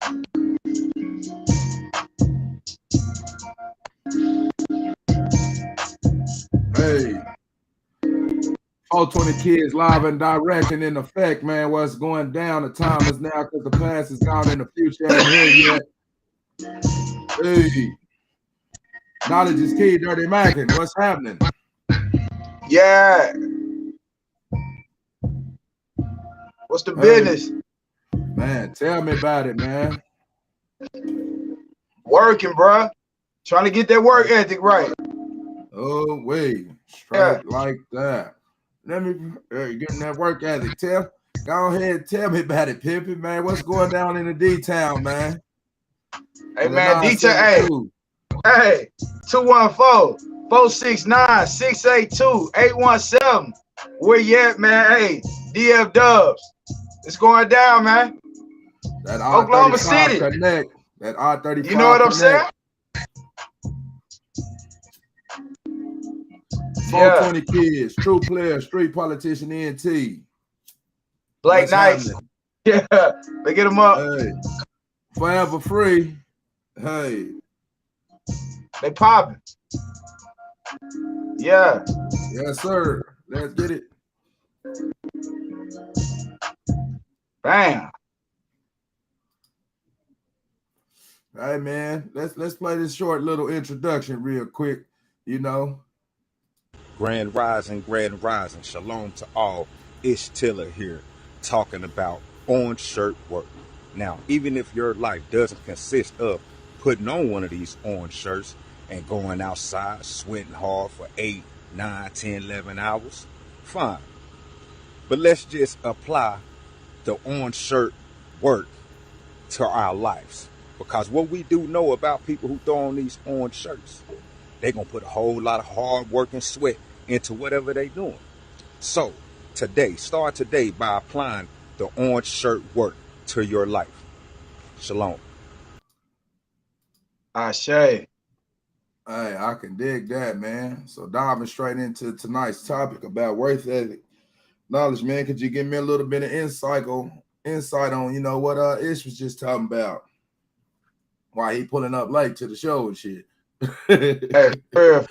Hey, 420 Kids live and direct and in effect, man. What's going down? The time is now because the past is gone and the future ain't here yet. Hey, knowledge is key, Dirty Mackin. What's happening? Yeah. What's the business? Man, tell me about it, man. Working, bro. Trying to get that work ethic right. Oh, wait. Straight like that. Let me getting that work ethic. Go ahead and tell me about it, Pimpin', man. What's going down in the D-Town, man? Hey, man, D-Town, hey, 214-469-682-817. Where you at, man? Hey, DF Dubs. It's going down, man. That Oklahoma City. Connect. That I-35 You know what I'm saying? 420 Kids, true player, street politician, NT. Black Knights. Yeah, they get them up. Hey, forever free. Hey. They popping. Yeah. Yes, sir. Let's get it. Bam. Hey, man, let's play this short little introduction real quick, you know. Grand Rising, Shalom to all. Ish Tiller here, talking about orange shirt work. Now, even if your life doesn't consist of putting on one of these orange shirts and going outside sweating hard for 8, 9, 10, 11 hours, fine. But let's just apply the orange shirt work to our lives. Because what we do know about people who throw on these orange shirts, they're going to put a whole lot of hard work and sweat into whatever they're doing. So start today by applying the orange shirt work to your life. Shalom. Ashe. Hey, I can dig that, man. So diving straight into tonight's topic about work ethic knowledge, man. Could you give me a little bit of insight on, you know, what Ish was just talking about? Why he pulling up late to the show and shit. Hey, fair.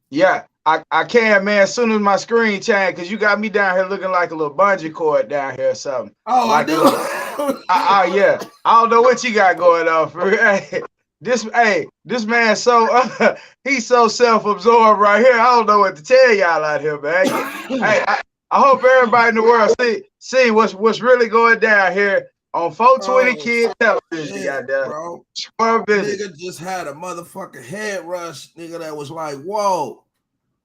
Yeah, I can, man. As soon as my screen changed, because you got me down here looking like a little bungee cord down here or something. Oh, like I do. Yeah. I don't know what you got going on for real. This man he's so self-absorbed right here. I don't know what to tell y'all out here, man. Hey, I hope everybody in the world see what's really going down here on 420 Kids television. Goddamn, bro. Nigga just had a motherfucking head rush, nigga. That was like, whoa.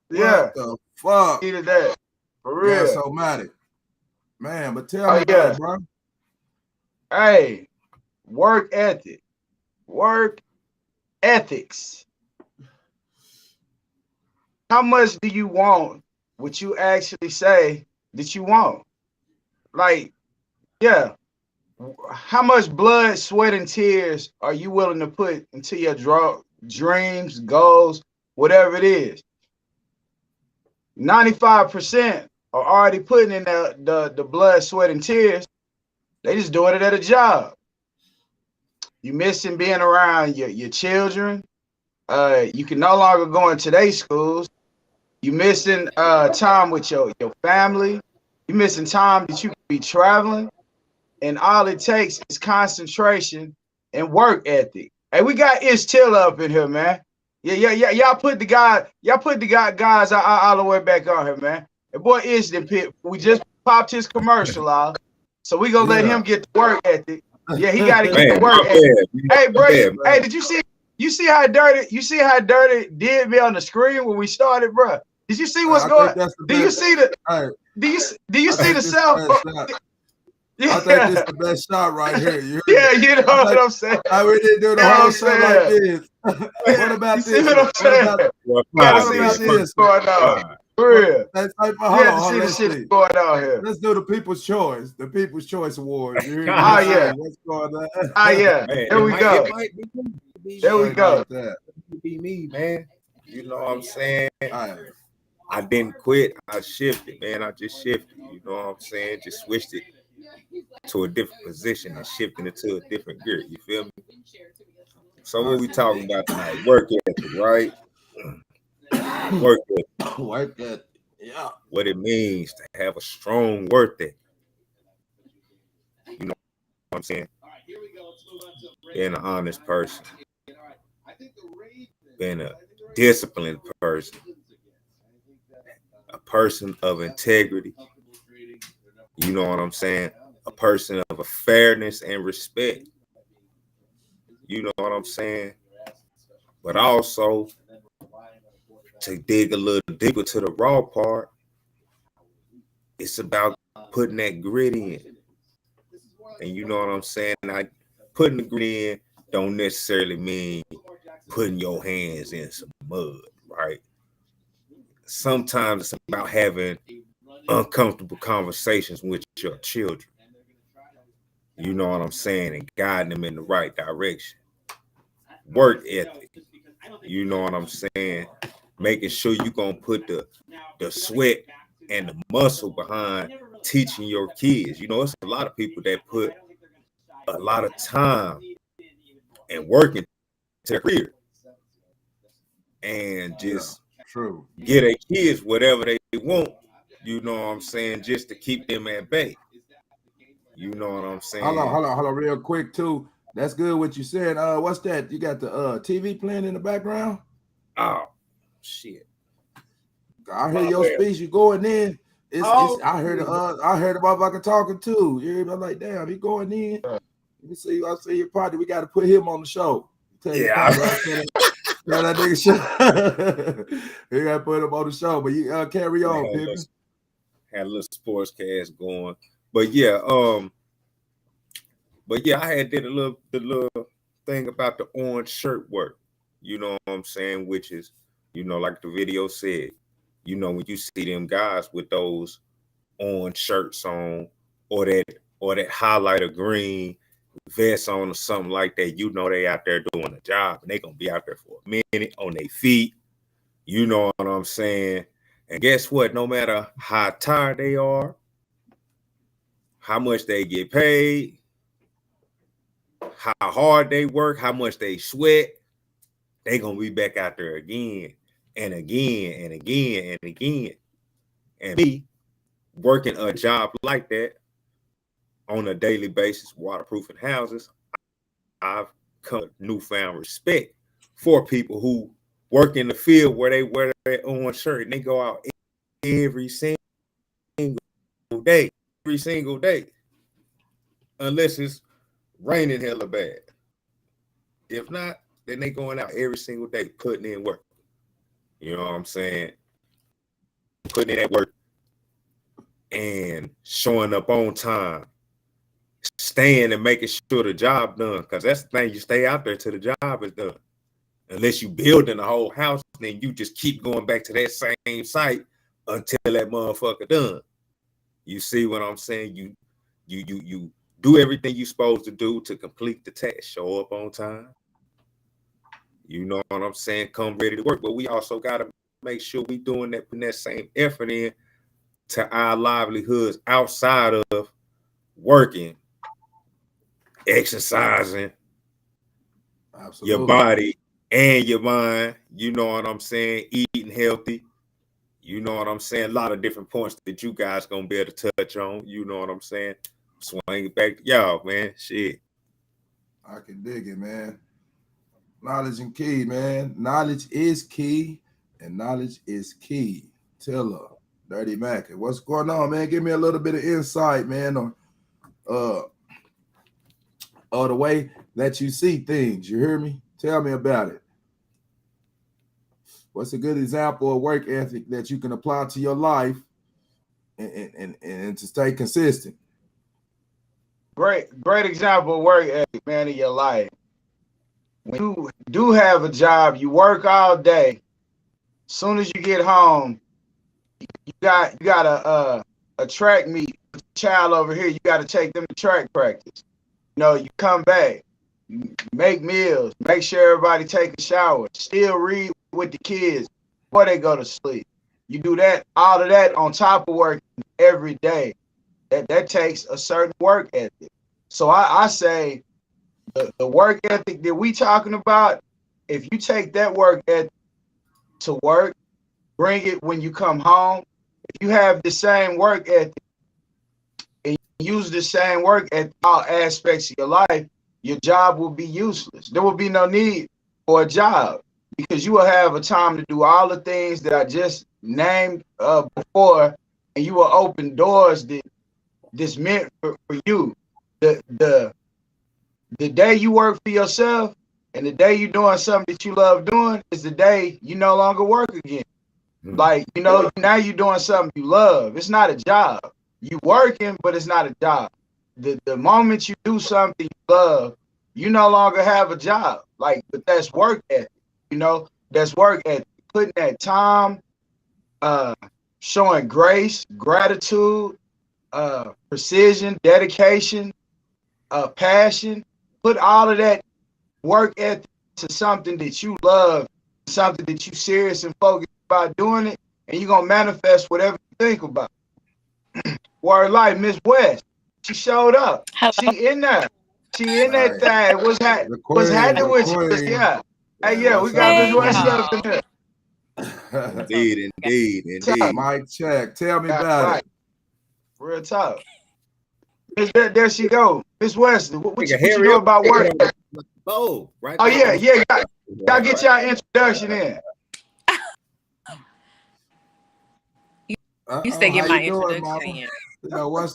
Yeah. What the fuck? Needed that. For real. Yeah, somatic. Man, but tell me about it, bro. Hey, work ethic. Work ethics. How much do you want what you actually say that you want? Like, yeah. How much blood, sweat, and tears are you willing to put into your dreams, goals, whatever it is? 95% are already putting in the blood, sweat, and tears. They just doing it at a job. You missing being around your children. You can no longer go in today's schools. You missing time with your family. You missing time that you can be traveling. And all it takes is concentration and work ethic. Hey, we got Ish Tiller up in here, man. Yeah. Y'all put the guys all the way back on here, man. And boy, Ish done pit. We just popped his commercial out. So we gonna let him get the work ethic. Yeah, he gotta get the work ethic. Hey, bro, hey, did you see how dirty did me on the screen when we started, bro? Did you see what's going on? Do you see the cell phone? I think this is the best shot right here. You know what I'm saying? I really do the whole show like this. What about this? See what I'm saying? What about this? Going on. For real. Hold on, let's see the shit going on here. Let's do the People's Choice. The People's Choice Awards. Oh, yeah. What's going on? Oh, yeah. There we go. There we go. It be me, man. You know what I'm saying? I didn't quit. I shifted, man. I just shifted. You know what I'm saying? Just switched it to a different position and shifting it to a different gear. You feel me? So what we talking about tonight? Work ethic, right? Work ethic. Work ethic. Yeah. What it means to have a strong work ethic. You know what I'm saying? Being an honest person. Being a disciplined person. A person of integrity. You know what I'm saying? A person of a fairness and respect. You know what I'm saying? But also to dig a little deeper to the raw part, it's about putting that grit in. And you know what I'm saying? Now, putting the grit in don't necessarily mean putting your hands in some mud, right? Sometimes it's about having uncomfortable conversations with your children. You know what I'm saying? And guiding them in the right direction. Work ethic. You know what I'm saying? Making sure you're going to put the sweat and the muscle behind teaching your kids. You know, it's a lot of people that put a lot of time and work into their career and just True. get their kids whatever they want, you know what I'm saying, just to keep them at bay. You know what I'm saying? Hold on, real quick too. That's good what you said. What's that? You got the TV playing in the background? Oh, shit. I hear your speech. You going in. I heard the motherfucker talking too. You hear me? I'm like, damn, he going in. Let me see. I see your party. We got to put him on the show. Yeah. That nigga show. You got to put him on the show. But you carry on, Pippin. Had a little sports cast going. But yeah, I had did the little thing about the orange shirt work. You know what I'm saying? Which is, you know, like the video said, you know, when you see them guys with those orange shirts on or that highlighter green vest on or something like that, you know they out there doing a job and they gonna be out there for a minute on their feet. You know what I'm saying? And guess what? No matter how tired they are, how much they get paid, how hard they work, how much they sweat, they gonna be back out there again and again and again and again. And me working a job like that on a daily basis, waterproofing houses, I've come to newfound respect for people who work in the field where they wear their own shirt and they go out every single day, unless it's raining hella bad. If not, then they going out every single day putting in work. You know what I'm saying? Putting in that work and showing up on time, staying and making sure the job done. Because that's the thing, you stay out there till the job is done. Unless you building the whole house, then you just keep going back to that same site until that motherfucker done. You see what I'm saying? You do everything you're supposed to do to complete the task. Show up on time. You know what I'm saying? Come ready to work. But we also got to make sure we doing that, putting that same effort in to our livelihoods outside of working, exercising, Absolutely. Your body and your mind. You know what I'm saying? Eating healthy. You know what I'm saying? A lot of different points that you guys gonna be able to touch on. You know what I'm saying? Swing it back to y'all, man. Shit. I can dig it, man. Knowledge and key, man. Knowledge is key, and knowledge is key. Tiller, Dirty Mac. What's going on, man? Give me a little bit of insight, man, on the way that you see things. You hear me? Tell me about it. What's a good example of work ethic that you can apply to your life and to stay consistent? Great example of work ethic, man, in your life. When you do have a job, you work all day. As soon as you get home, you got a track meet. Child over here, you got to take them to track practice. You know, you come back, make meals, make sure everybody take a shower, still read with the kids before they go to sleep. You do that, all of that on top of working every day. That takes a certain work ethic. So I say the work ethic that we talking about, if you take that work ethic to work, bring it when you come home, if you have the same work ethic and use the same work at all aspects of your life, your job will be useless. There will be no need for a job because you will have a time to do all the things that I just named before, and you will open doors that's meant for you. The day you work for yourself and the day you're doing something that you love doing is the day you no longer work again. Like, you know, now you're doing something you love. It's not a job. You working, but it's not a job. The moment you do something you love, you no longer have a job. Like, but that's work ethic. You know, that's work ethic. Putting that time, showing grace, gratitude, precision, dedication, passion. Put all of that work ethic to something that you love, something that you serious and focused about doing it, and you're gonna manifest whatever you think about. Word life, Miss West. She showed up. Hello. She in there. She in that thing. What's happening with you? Yeah. Hey, yeah, we got Miss West up in there. Indeed. Mic check. Tell me about right. Real talk. There she go. Miss West, what you do about work? Oh, right. Oh, yeah. Y'all get y'all introduction in. You say get my introduction in. You know,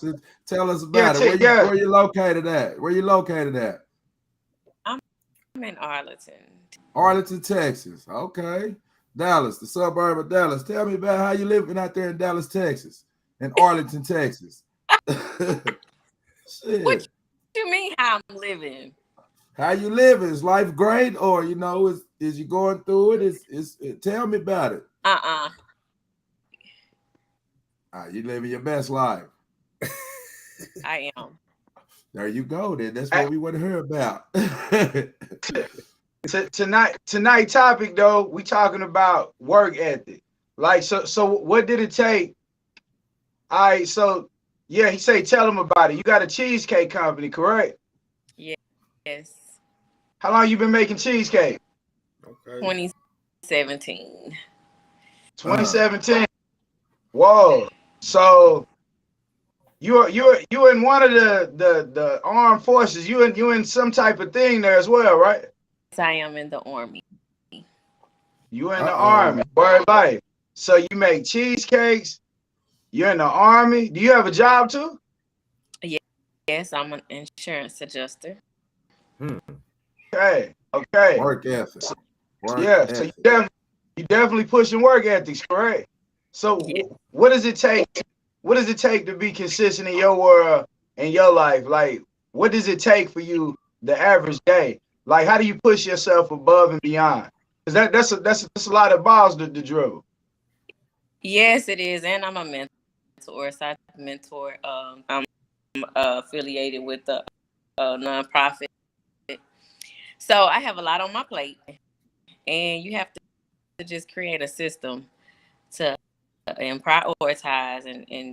tell us about it. Where you located at? Where you located at? I'm in Arlington. Arlington, Texas. Okay. Dallas, the suburb of Dallas. Tell me about how you living out there in Dallas, Texas, in Arlington, Texas. What you mean how I'm living? How you living? Is life great, or you know, is you going through it? Tell me about it. You living your best life. I am. There you go. Then that's what we want to hear about. Tonight topic though, we talking about work ethic. Like so what did it take? All right, so yeah, he say tell him about it. You got a cheesecake company, correct? Yes. How long you been making cheesecake? Okay. 2017. 2017. Whoa. So you're in one of the armed forces. You in some type of thing there as well, right? Yes, I am in the Army. You in the Army, word life. So you make cheesecakes. You're in the Army. Do you have a job too? Yes, I'm an insurance adjuster. Okay. Work ethic. So you definitely pushing work ethics, correct? So what does it take? What does it take to be consistent in your world, in your life? Like, what does it take for you the average day? Like, how do you push yourself above and beyond? Because that's a lot of balls to drill. Yes, it is, and I'm a mentor. So I mentor. I'm affiliated with the nonprofit. So I have a lot on my plate, and you have to just create a system to and prioritize, and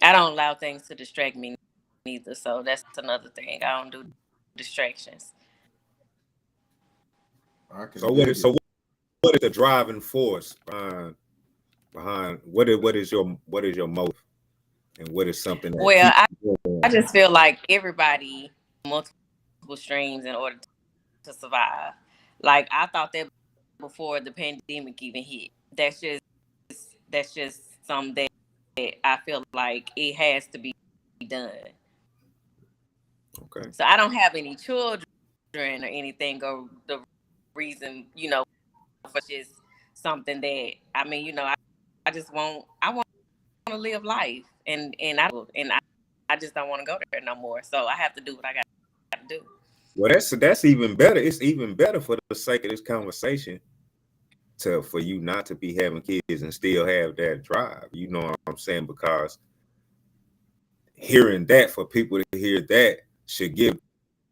I don't allow things to distract me neither. So that's another thing. I don't do distractions. So what is the driving force behind what is your motive, and what is something that? Well, I just feel like everybody multiple streams in order to survive. Like, I thought that before the pandemic even hit. That's just something that I feel like it has to be done. Okay. So I don't have any children or anything, or the reason, for just something that, I mean, I just want to live life, and I just don't want to go there no more. So I have to do what I got to do. Well, that's even better. It's even better for the sake of this conversation for you not to be having kids and still have that drive. You know what I'm saying? Because hearing that, for people to hear that, should give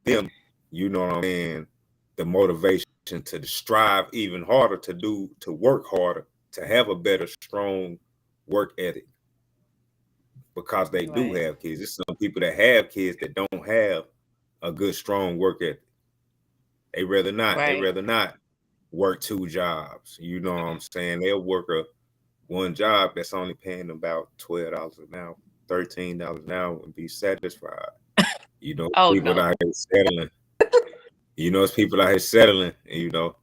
them, you know what I'm saying, the motivation to strive even harder, to work harder, to have a better, strong work ethic. because they do Right. have kids. There's some people that have kids that don't have a good, strong work ethic. They rather not. They Right. rather not work 2 jobs. You know what I'm saying? They'll work one job that's only paying them about $12 an hour, $13 an hour, and be satisfied. You know, Oh people no. out here settling. You know, it's people out here settling, and you know,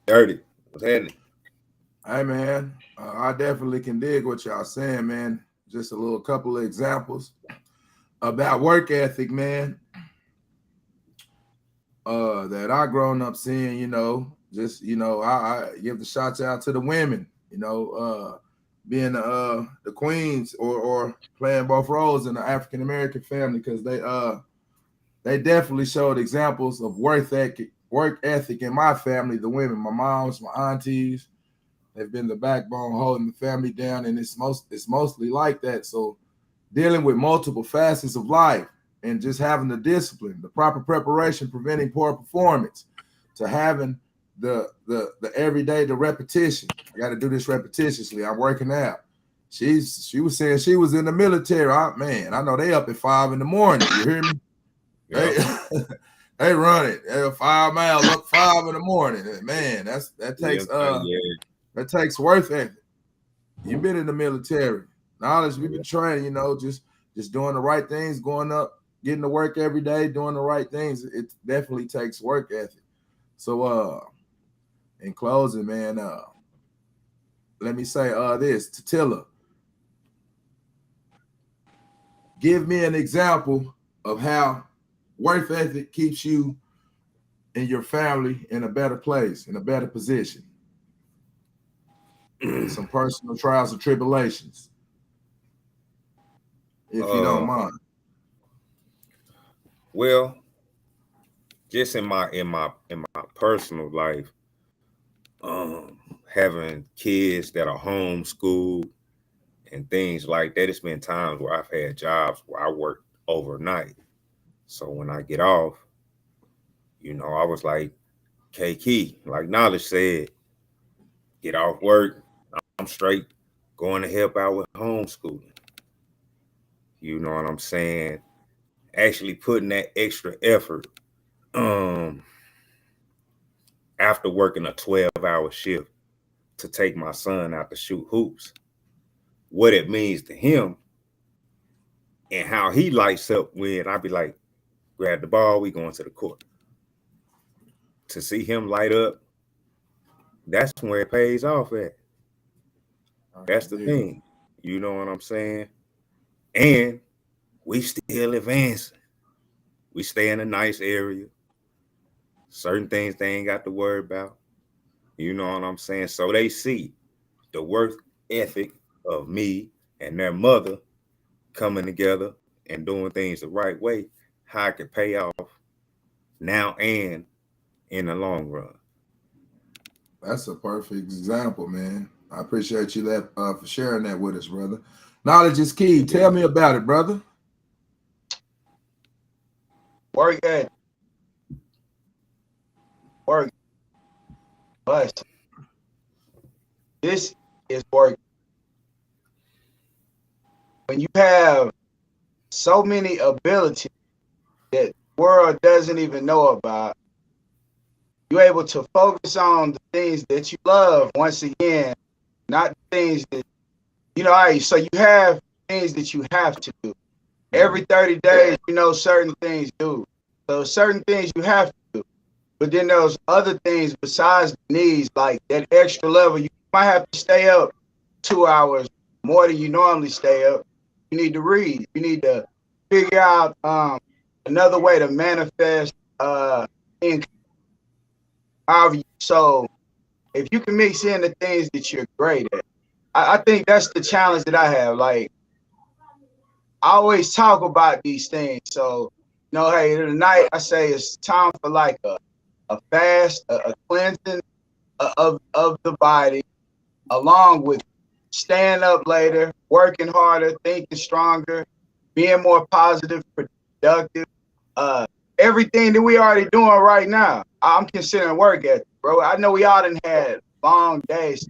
dirty. What's happening? Hey man, I definitely can dig what y'all saying, man. Just a little couple of examples about work ethic, man. That I grown up seeing, you know, just I give the shots out to the women, you know, being the queens or playing both roles in the African American family, because they definitely showed examples of work ethic in my family. The women, my moms, my aunties, they've been the backbone holding the family down, and it's mostly like that. So dealing with multiple facets of life and just having the discipline, the proper preparation, preventing poor performance, to having the everyday, the repetition. I got to do this repetitiously. I'm working out. She was saying she was in the military. Man, I know they up at 5 in the morning. You hear me? Yeah. They run it. They're 5 miles up 5 in the morning. Man, that takes that takes work ethic. You've been in the military. Knowledge, we've been training, you know, just doing the right things, going up, getting to work every day, doing the right things. It definitely takes work ethic. So in closing, man, let me say this to Tilla. Give me an example of how work ethic keeps you and your family in a better place, in a better position. Some personal trials and tribulations, if you don't mind. Well, just in my personal life, having kids that are homeschooled and things like that, it's been times where I've had jobs where I worked overnight. So when I get off, you know, I was like, K-Key, like Knowledge said, get off work, I'm straight going to help out with homeschooling. You know what I'm saying? Actually putting that extra effort after working a 12-hour shift to take my son out to shoot hoops, what it means to him and how he lights up when I be like, grab the ball, we going to the court. To see him light up, that's where it pays off at. That's the thing. You know what I'm saying? And we still advancing. We stay in a nice area. Certain things they ain't got to worry about. You know what I'm saying? So they see the work ethic of me and their mother coming together and doing things the right way, how it can pay off now and in the long run. That's a perfect example, man. I appreciate you for sharing that with us, brother. Knowledge is key. Tell me about it, brother. Work ethic. Work. But this is work. When you have so many abilities that the world doesn't even know about, you're able to focus on the things that you love, once again, not the things that, you know, so you have things that you have to do. Every 30 days, you know, certain things do. So certain things you have to do. But then there's other things besides the needs, like that extra level. You might have to stay up 2 hours more than you normally stay up. You need to read. You need to figure out another way to manifest income. So if you can mix in the things that you're great at, I think that's the challenge that I have. Like, I always talk about these things. So, you know, hey, tonight I say it's time for like a fast, a cleansing of the body, along with staying up later, working harder, thinking stronger, being more positive, productive. Everything that we already doing right now, I'm considering work ethic, bro. I know we all done had long days.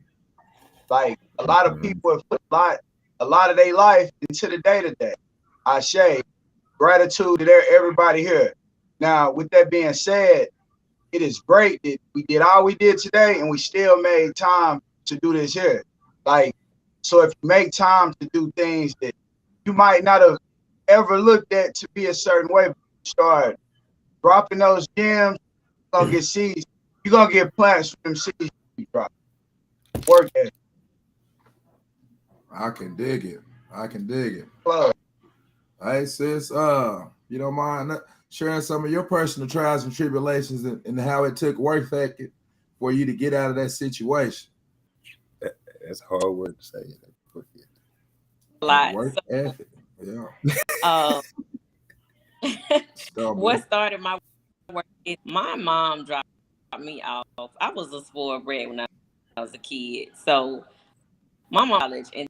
Like, a lot of people have put a lot a lot of their life into the day-to-day. I say gratitude to everybody here. Now, with that being said, it is great that we did all we did today and we still made time to do this here. Like, so if you make time to do things that you might not have ever looked at to be a certain way, but you start dropping those gems, you're gonna get seeds. You're gonna get plants from them seeds you drop. Work at it. I can dig it. I can dig it. Plug. Hey sis, you don't mind sharing some of your personal trials and tribulations and how it took work ethic for you to get out of that situation? That's a hard word to say. A lot. Work ethic. Yeah. What started my work is my mom dropped me off. I was a spoiled brat when I was a kid. So my mom college, and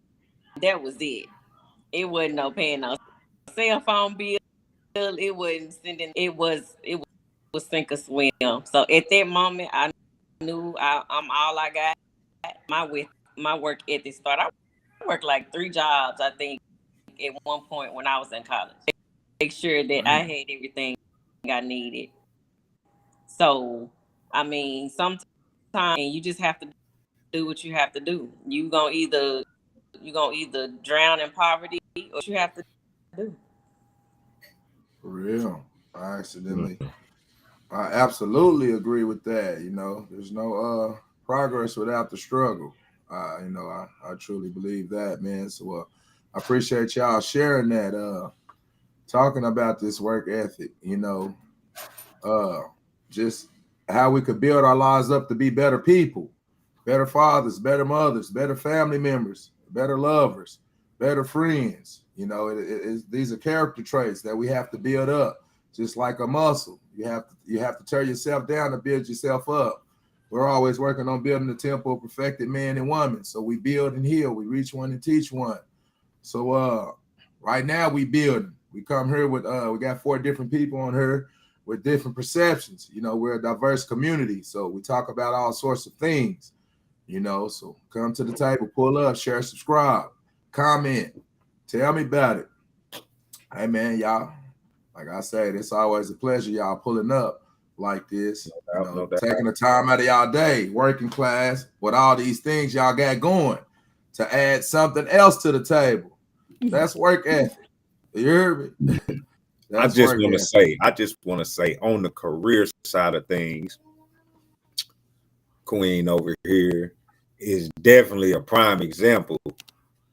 that was it. It wasn't no paying no cell phone bill. It wasn't sending. It was sink or swim. So at that moment, I knew I'm all I got. My work ethic started. I worked like 3 jobs, I think, at one point when I was in college. Make sure that I had everything I needed. So, I mean, sometimes you just have to do what you have to do. You gonna either drown in poverty or you have to do. For real. I absolutely agree with that. You know, there's no progress without the struggle. You know, I truly believe that, man. So I appreciate y'all sharing that, talking about this work ethic, you know, just how we could build our lives up to be better people, better fathers, better mothers, better family members, better lovers, better friends. You know, these are character traits that we have to build up, just like a muscle. You have to tear yourself down to build yourself up. We're always working on building the temple of perfected man and woman. So we build and heal. We reach one and teach one. So right now we building. We come here with we got 4 different people on here with different perceptions. You know, we're a diverse community. So we talk about all sorts of things, you know. So come to the table, pull up, share, subscribe, comment, tell me about it. Hey man, y'all, like I said, it's always a pleasure y'all pulling up like this, taking the time out of y'all day, working class, with all these things y'all got going to add something else to the table. That's work ethic. You heard me? I just want to say on the career side of things, Queen over here is definitely a prime example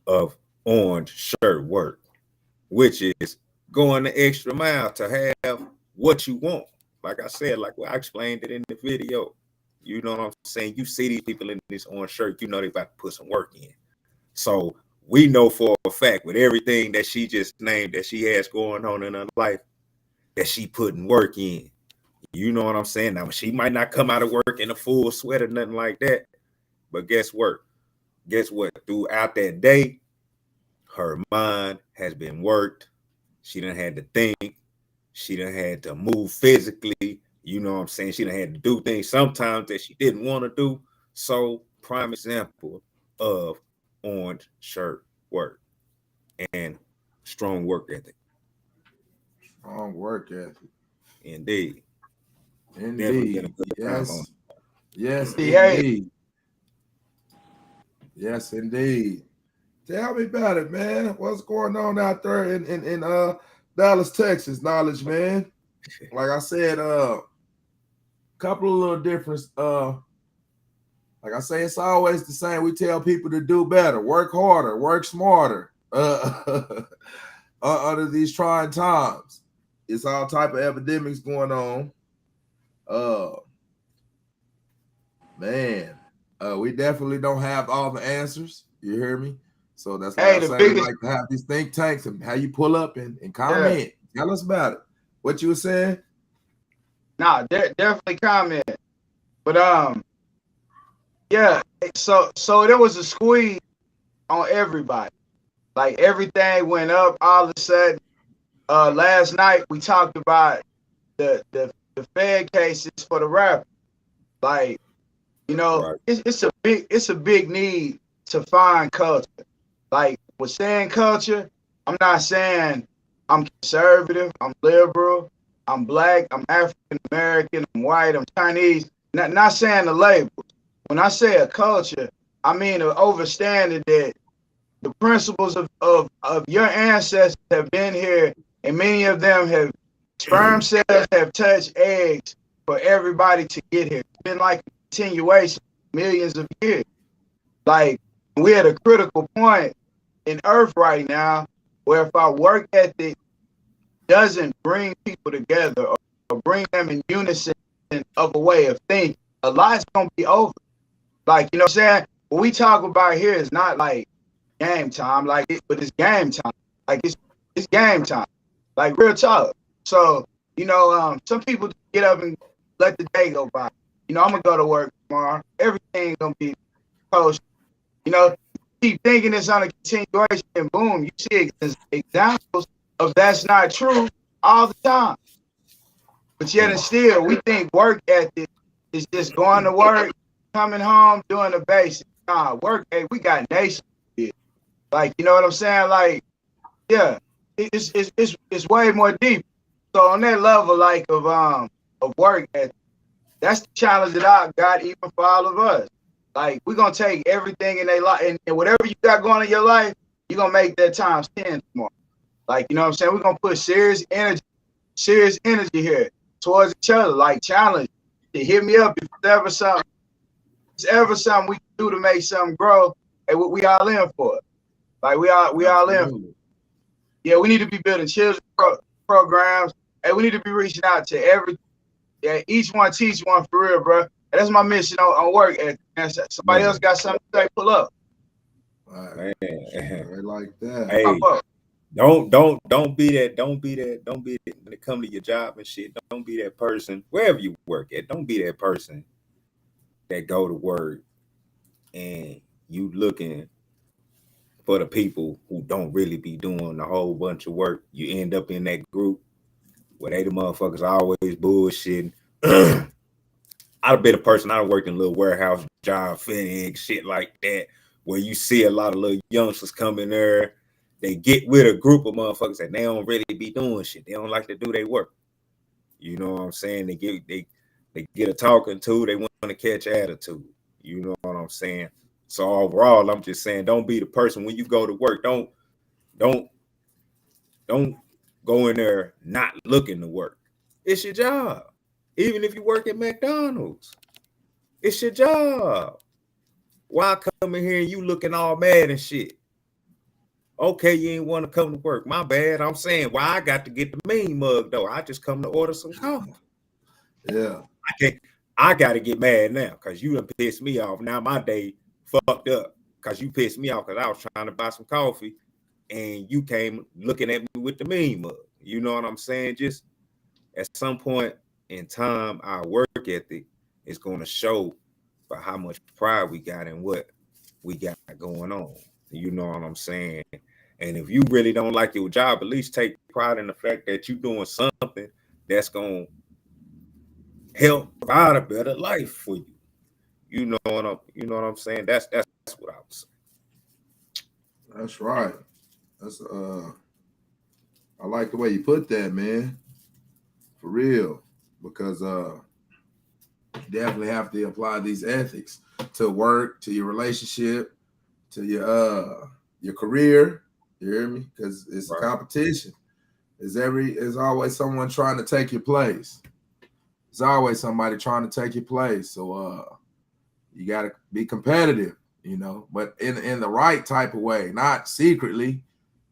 of orange shirt work, which is going the extra mile to have what you want. Like I said, like I explained it in the video, you know what I'm saying? You see these people in this orange shirt, you know they about to put some work in. So we know for a fact with everything that she just named that she has going on in her life, that she putting work in. You know what I'm saying? Now, she might not come out of work in a full sweat or nothing like that, but guess what? Throughout that day, her mind has been worked. She done had to think. She done had to move physically. You know what I'm saying? She done had to do things sometimes that she didn't want to do. So, prime example of orange shirt work and strong work ethic. Strong work ethic. Indeed. Yes. Yes, indeed. Yes, indeed. Tell me about it, man. What's going on out there in Dallas, Texas? Knowledge, man. Like I said, couple of little difference. Like I say, it's always the same. We tell people to do better, work harder, work smarter. Under these trying times, it's all type of epidemics going on. Man, we definitely don't have all the answers. You hear me? So that's why I say we like to have these think tanks and how you pull up and comment. Yeah. Tell us about it. What you were saying? Nah, definitely comment. But yeah. So there was a squeeze on everybody. Like everything went up all of a sudden. Last night we talked about the Fed cases for the rapper. Like, you know, right. it's a big need to find culture. Like with saying culture, I'm not saying I'm conservative, I'm liberal, I'm black, I'm African American, I'm white, I'm Chinese. Not saying the labels. When I say a culture, I mean an understanding that the principles of your ancestors have been here, and many of them have sperm cells have touched eggs for everybody to get here. It's been like a continuation, millions of years. Like, we're at a critical point in Earth right now where if our work ethic doesn't bring people together or bring them in unison of a way of thinking, a lot's gonna be over. Like, you know what I'm saying? What we talk about here is not like game time, but it's game time. Like, it's game time. Like, real talk. So, you know, some people get up and let the day go by. You know, I'm gonna go to work tomorrow. Everything gonna be post. You know, keep thinking it's on a continuation, and boom, you see examples of that's not true all the time. But yet and still, we think work ethic is just going to work, coming home, doing the basics. Nah, work, hey, we got nations here. Like, you know what I'm saying? Like, yeah, it's way more deep. So on that level, like of work ethic, that's the challenge that I got even for all of us. Like, we're gonna take everything in their life, and whatever you got going in your life, you're gonna make that times 10 tomorrow. Like, you know what I'm saying? We're gonna put serious energy here towards each other, like challenge. To hit me up if it's ever something we can do to make something grow, and what we all in for it. Like, we all in for it. Yeah, we need to be building children's programs, and we need to be reaching out to each one teach one for real, bro. And that's my mission on work. And somebody else got something to say, pull up. Right. Right like that. Hey, don't be that. When it come to your job and shit, don't be that person wherever you work at. Don't be that person that go to work and you looking for the people who don't really be doing a whole bunch of work. You end up in that group where they the motherfuckers always bullshitting. I've been a person, I worked in a little warehouse job, FedEx, shit like that, where you see a lot of little youngsters come in there. They get with a group of motherfuckers and they don't really be doing shit. They don't like to do their work. You know what I'm saying? They get a talking to, they want to catch attitude. You know what I'm saying? So overall, I'm just saying, don't be the person when you go to work. Don't go in there not looking to work. It's your job. Even if you work at McDonald's, it's your job. Why come in here and you looking all mad and shit? Okay, you ain't want to come to work. My bad. I'm saying, why I got to get the mean mug though? I just come to order some coffee. Yeah. I got to get mad now because you done pissed me off. Now my day fucked up because you pissed me off because I was trying to buy some coffee and you came looking at me with the mean mug. You know what I'm saying? Just at some point in time, our work ethic is going to show for how much pride we got in what we got going on. You know what I'm saying? And if you really don't like your job, at least take pride in the fact that you're doing something that's going to help provide a better life for you. You know what I'm saying? That's what I was saying. That's right. That's I like the way you put that, man. For real. Because you definitely have to apply these ethics to work, to your relationship, to your career. You hear me? Because it's a competition. There's always someone trying to take your place. There's always somebody trying to take your place. So you got to be competitive, you know, but in the right type of way, not secretly.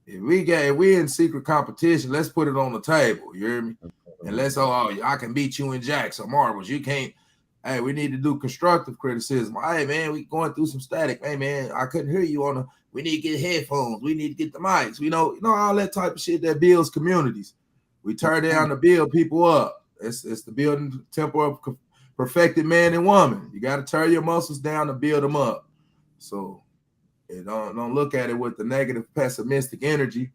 If we in secret competition, let's put it on the table. You hear me? And let's I can beat you in jacks or marbles. You can't. Hey, we need to do constructive criticism. Hey man, we going through some static. Hey man, I couldn't hear you we need to get headphones. We need to get the mics. We know all that type of shit that builds communities. We turn down to build people up. It's the building temple of perfected man and woman. You got to turn your muscles down to build them up. So don't look at it with the negative, pessimistic energy,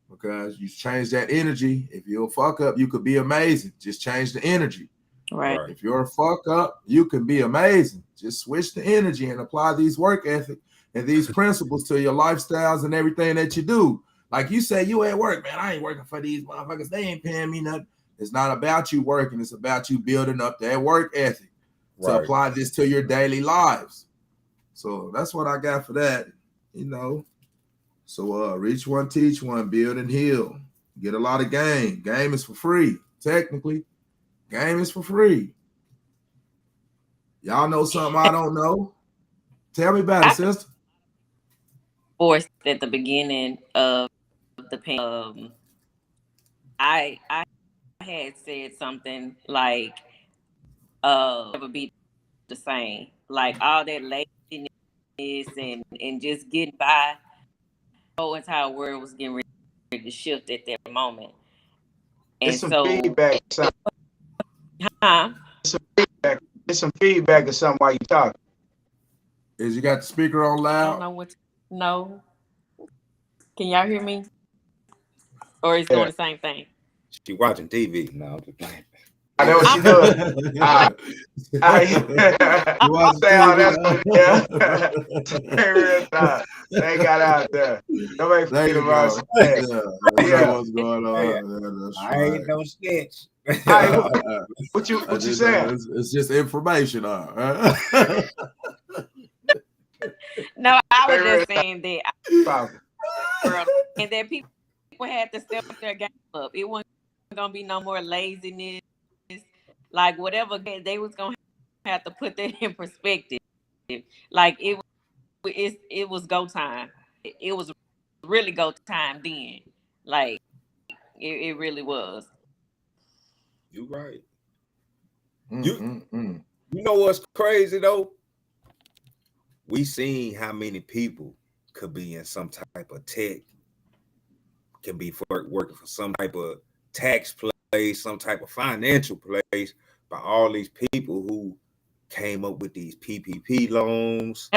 because you change that energy. If you're a fuck up, you could be amazing. Just change the energy. Right. If you're a fuck up, you can be amazing. Just switch the energy and apply these work ethic and these principles to your lifestyles and everything that you do. Like you say, you at work, man, I ain't working for these motherfuckers. They ain't paying me nothing. It's not about you working. It's about you building up that work ethic to Right. apply this to your daily lives. So that's what I got for that, you know. So reach one, teach one, build and heal. Get a lot of game. Game is for free. Technically, game is for free. Y'all know something I don't know? Tell me about it, sister. Forced at the beginning of the pandemic. I had said something like, never be the same. Like all that laziness and just getting by. The whole entire world was getting ready to shift at that moment. And It's some so, feedback. huh? It's some feedback or something while you talking. Is you got the speaker on I don't loud? know what. No. Can y'all hear me? Or it's doing the same thing? She watching TV now. I'm just playing. I know what you doing. I'll say how that's going to real time. They got out there. Nobody There forget you about go. that. Yeah, what's going on? Hey, Yeah, that's I right. ain't no sketch. Hey, what you saying? It's just information. No, I was just saying that, and that people had to step their game up. It wasn't gonna be no more laziness. Like whatever they was gonna have to put that in perspective. Like it was go time. It was really go time then. Like it really was. You right. You You know what's crazy though? We seen how many people could be in some type of tech, can be working for some type of tax place, some type of financial place, by all these people who came up with these PPP loans,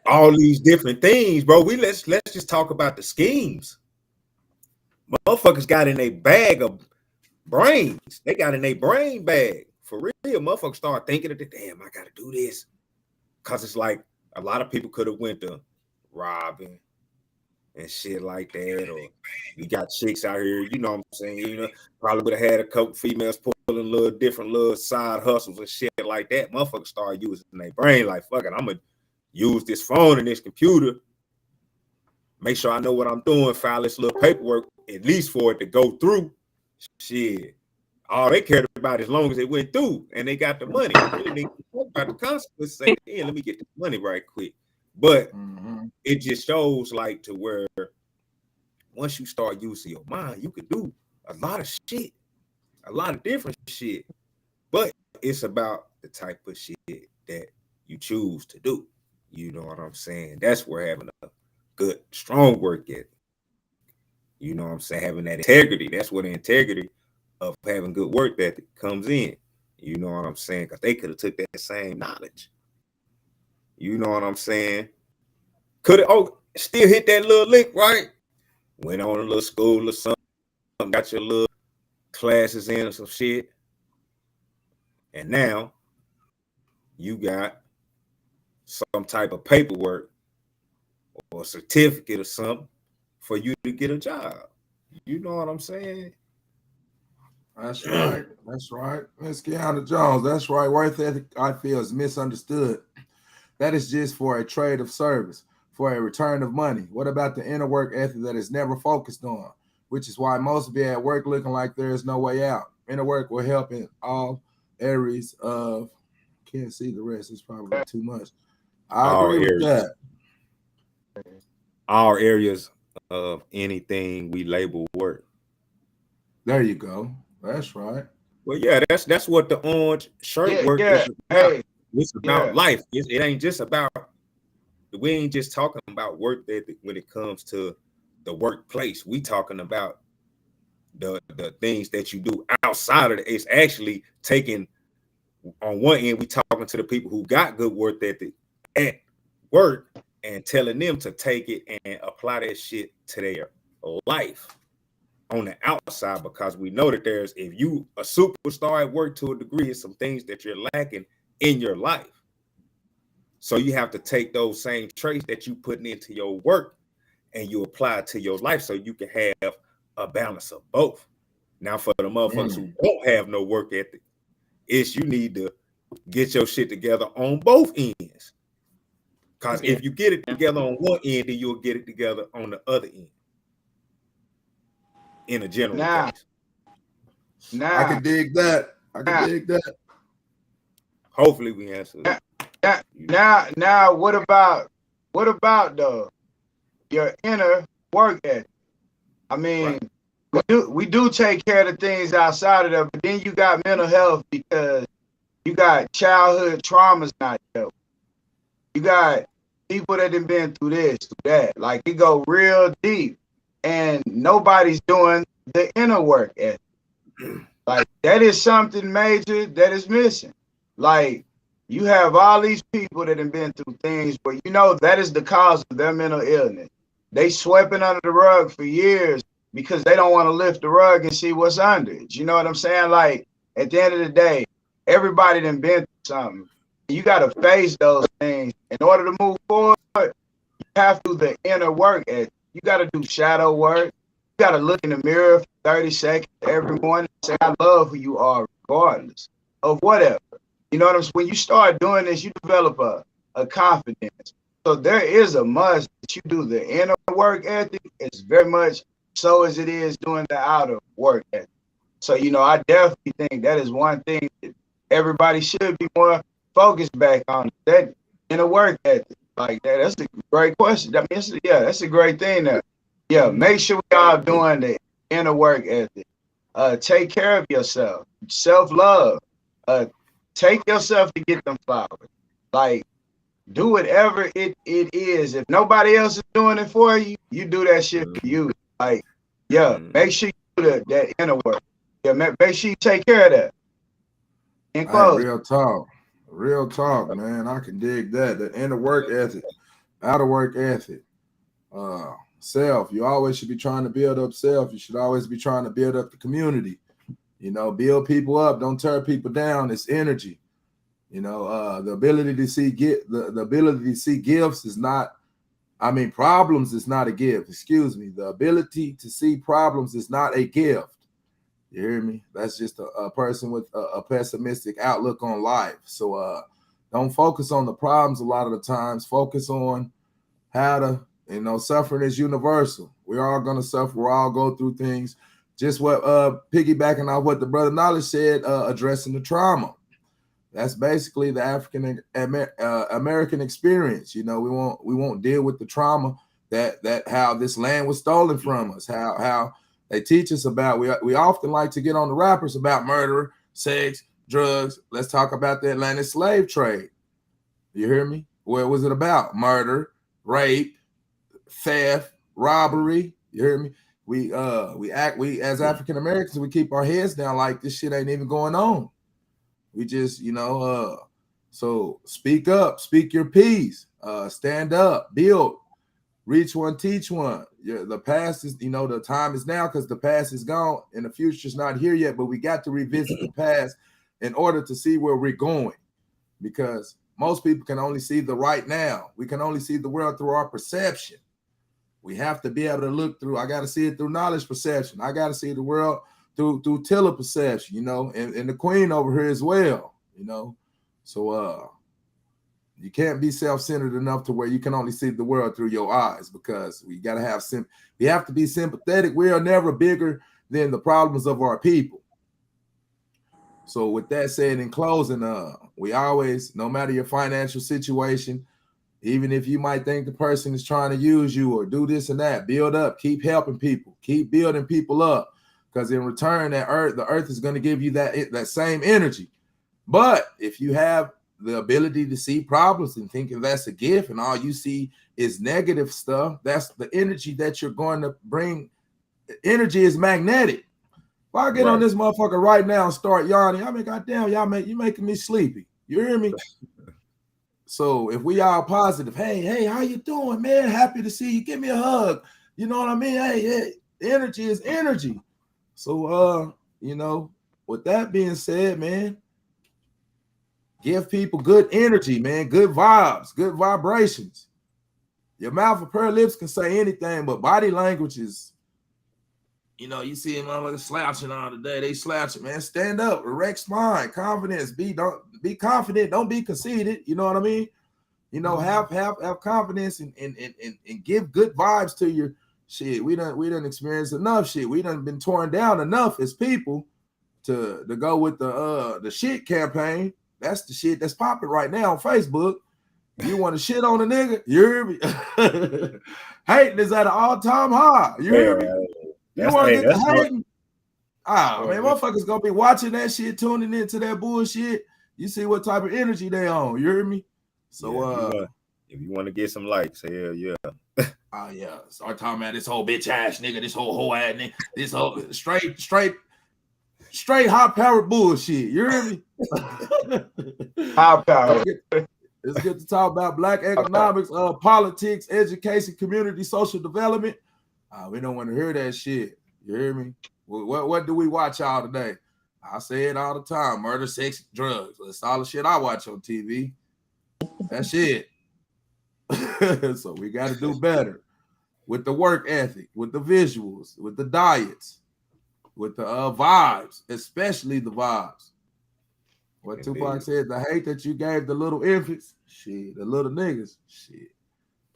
all these different things, bro. Let's just talk about the schemes. Motherfuckers got in a bag of brains. They got in a brain bag. For real, motherfuckers start thinking that, damn, I gotta do this. Cause it's like a lot of people could have went to robbing and shit like that, or you got chicks out here, you know what I'm saying, you know, probably would have had a couple females pulling little side hustles and shit like that. Motherfuckers start using their brain like, fuck it, I'm gonna use this phone and this computer, make sure I know what I'm doing, file this little paperwork, at least for it to go through. Shit, all they cared about as long as it went through and they got the money. They didn't even talk about the consequences. Say, yeah, let me get the money right quick. But it just shows like to where once you start using your mind, you can do a lot of shit, a lot of different shit. But it's about the type of shit that you choose to do. You know what I'm saying? That's where having a good, strong work ethic. You know what I'm saying? Having that integrity. That's where the integrity of having good work ethic comes in. You know what I'm saying? Because they could have took that same knowledge. You know what I'm saying? Could it still hit that little lick, right? Went on a little school or something, got your little classes in or some shit. And now you got some type of paperwork or a certificate or something for you to get a job. You know what I'm saying? That's right. That's right. Miss Kiana Jones. That's right. Work ethic, I feel, is misunderstood. That is just for a trade of service, for a return of money. What about the inner work ethic that is never focused on? Which is why most be at work looking like there is no way out. Inner work will help in all areas of, can't see the rest, it's probably too much. I agree with that. All areas of anything we label work. There you go. That's right. Well, yeah, that's what the orange shirt work is about. Hey, it's about life. It ain't just about, we ain't just talking about work that when it comes to the workplace. We talking about the things that you do outside of it. It's actually taking, on one end, we talking to the people who got good work ethic at work and telling them to take it and apply that shit to their life on the outside, because we know that there's, if you a superstar at work to a degree, it's some things that you're lacking in your life. So you have to take those same traits that you putting into your work and you apply it to your life so you can have a balance of both. Now, for the motherfuckers who don't have no work ethic, it's you need to get your shit together on both ends. Because if you get it together on one end, then you'll get it together on the other end. In a general case. Now, I can dig that. I can dig that. Hopefully we answer that. Now, what about though your inner work ethic? I mean, we do take care of the things outside of that, but then you got mental health because you got childhood traumas not dealt. You got people that have been through this, through that. Like it go real deep, and nobody's doing the inner work ethic. Like that is something major that is missing. Like you have all these people that have been through things, but you know that is the cause of their mental illness. They swept it under the rug for years because they don't want to lift the rug and see what's under it. You know what I'm saying? Like at the end of the day, everybody done been through something. You got to face those things in order to move forward. You have to do the inner work. You got to do shadow work. You got to look in the mirror for 30 seconds every morning and say, I love who you are, regardless of whatever. You know what I'm saying? When you start doing this, you develop a confidence. So there is a must that you do the inner work ethic as very much so as it is doing the outer work ethic. So, you know, I definitely think that is one thing that everybody should be more focused back on, that inner work ethic. Like that. That's a great question. I mean, that's a great thing there. Yeah, make sure we are doing the inner work ethic. Take care of yourself. Self-love. Take yourself to get them flowers. Like, do whatever it is. If nobody else is doing it for you, you do that shit for you. Like, yeah, make sure you do that inner work. Yeah, make sure you take care of that. And close. Real talk, man. I can dig that. The inner work ethic, outer work ethic. Self. You always should be trying to build up self. You should always be trying to build up the community. You know, build people up. Don't tear people down. It's energy. You know, the ability to see the ability to see gifts is not. I mean, problems is not a gift. Excuse me. The ability to see problems is not a gift. You hear me? That's just a person with a pessimistic outlook on life. So don't focus on the problems a lot of the times. Focus on how to, you know, suffering is universal. We're all going to suffer. We're all go through things. Just what piggybacking off what the brother Knowledge said, addressing the trauma. That's basically the African American experience. You know, we won't deal with the trauma that how this land was stolen from us, how they teach us about. We often like to get on the rappers about murder, sex, drugs. Let's talk about the Atlantic slave trade. You hear me? What was it about? Murder, rape, theft, robbery. You hear me? We as African Americans, we keep our heads down like this shit ain't even going on. We just, you know, so speak up, speak your piece, stand up, build, reach one, teach one. The past is, you know, the time is now because the past is gone and the future's not here yet, but we got to revisit the past in order to see where we're going, because most people can only see the right now. We can only see the world through our perception. We have to be able to look through. I got to see it through knowledge perception. I got to see the world through Tiller perception, you know, and the queen over here as well, you know. So you can't be self-centered enough to where you can only see the world through your eyes, because we got to have we have to be sympathetic. We are never bigger than the problems of our people. So with that said, in closing, we always, no matter your financial situation, even if you might think the person is trying to use you or do this and that, build up, keep helping people, keep building people up. Because in return, the earth is going to give you that same energy. But if you have the ability to see problems and thinking that's a gift and all you see is negative stuff, that's the energy that you're going to bring. Energy is magnetic. If I get on this motherfucker right now and start yawning, I mean, goddamn, you making me sleepy. You hear me? So if we all positive, hey, how you doing, man? Happy to see you. Give me a hug. You know what I mean? Hey, energy is energy. So, you know, with that being said, man, Give people good energy, man, good vibes, good vibrations. Your mouth and prayer lips can say anything, but body language is, you know, you see motherfuckers slouching all the day. They slouching, man. Stand up, erect spine, confidence. Don't be confident. Don't be conceited. You know what I mean? You know, have confidence and give good vibes to your shit. We done experienced enough shit. We done been torn down enough as people to go with the shit campaign. That's the shit that's popping right now on Facebook. You want to shit on a nigga? You hear me? Hating is at an all-time high. You hear me? You want to get to hating? Man, motherfuckers gonna be watching that shit, tuning into that bullshit. You see what type of energy they on. You hear me? So if you want to get some likes, hell yeah. Oh yeah. Start talking about this whole bitch ass nigga, this whole ass nigga, this whole straight high powered bullshit. You hear me? High power. It's good to talk about black economics, politics, education, community, social development. We don't want to hear that shit. You hear me? What do we watch all today? I say it all the time: murder, sex, drugs. That's all the shit I watch on TV. That's it. So we got to do better with the work ethic, with the visuals, with the diets, with the vibes, especially the vibes. What Tupac said: the hate that you gave the little infants, shit, the little niggas, shit.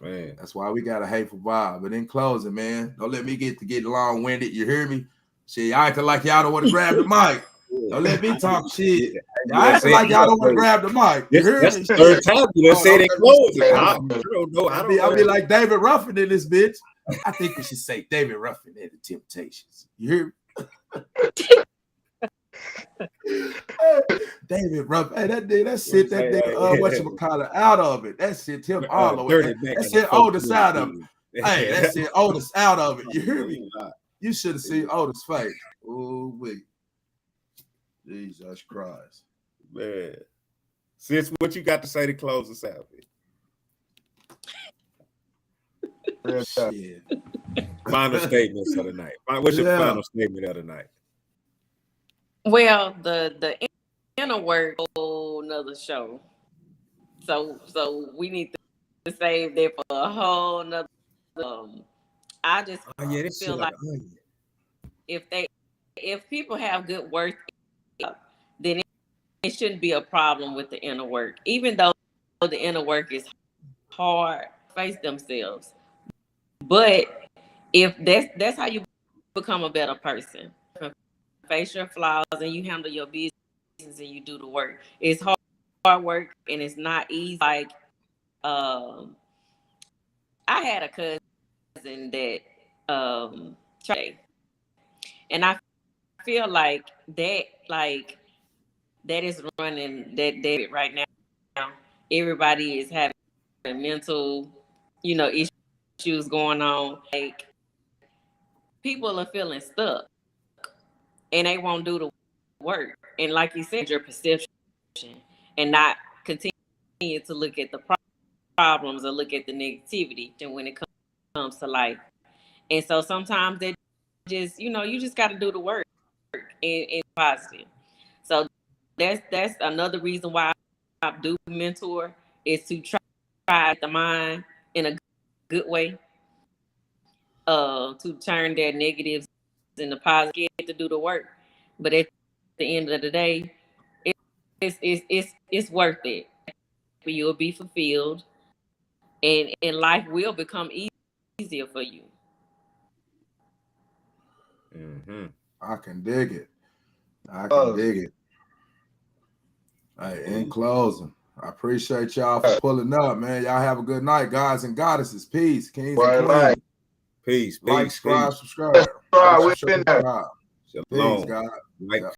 Man, that's why we got a hateful vibe. But in closing, man, don't let me get long-winded. You hear me? Shit, y'all acting like y'all don't want to grab the mic. Don't let me talk shit. Y'all acting like y'all don't want to grab the mic. You hear me? The third time you done said it closing. I'll be like David Ruffin in this bitch. I think we should say David Ruffin and the Temptations. You hear me? David Ruffin, hey, that shit, whatchamacallit out of it. That shit, him all the way. That shit Otis out of it. Hey, that shit Otis out of it. You hear me? You should have seen Otis' face. Oh, wait. Jesus Christ. Man. Sis, what you got to say to close us out? Shit. Final statements of the night. What's your final statement of the night? Well, the inner work, whole another show. So we need to save that for a whole nother. I just feel like if people have good work, then it shouldn't be a problem with the inner work. Even though the inner work is hard, face themselves. But if that's how you become a better person. Face your flaws and you handle your business and you do the work. It's hard work and it's not easy. Like I had a cousin that and I feel like that is running that right now. Everybody is having mental, issues going on. Like people are feeling stuck. And they won't do the work. And like you said, your perception and not continue to look at the problems or look at the negativity when it comes to life. And so sometimes they just, you just got to do the work and positive. So that's another reason why I do mentor is to try the mind in a good way, to turn their negatives in the positive, to do the work. But at the end of the day, it's worth it. You'll be fulfilled, and life will become easier for you. Mm-hmm. I can dig it. Dig it. Hey, in closing, I appreciate y'all for pulling up, man. Y'all have a good night, guys and goddesses. Peace, kings and queens. Peace. Like, subscribe. Shalom. Peace, God.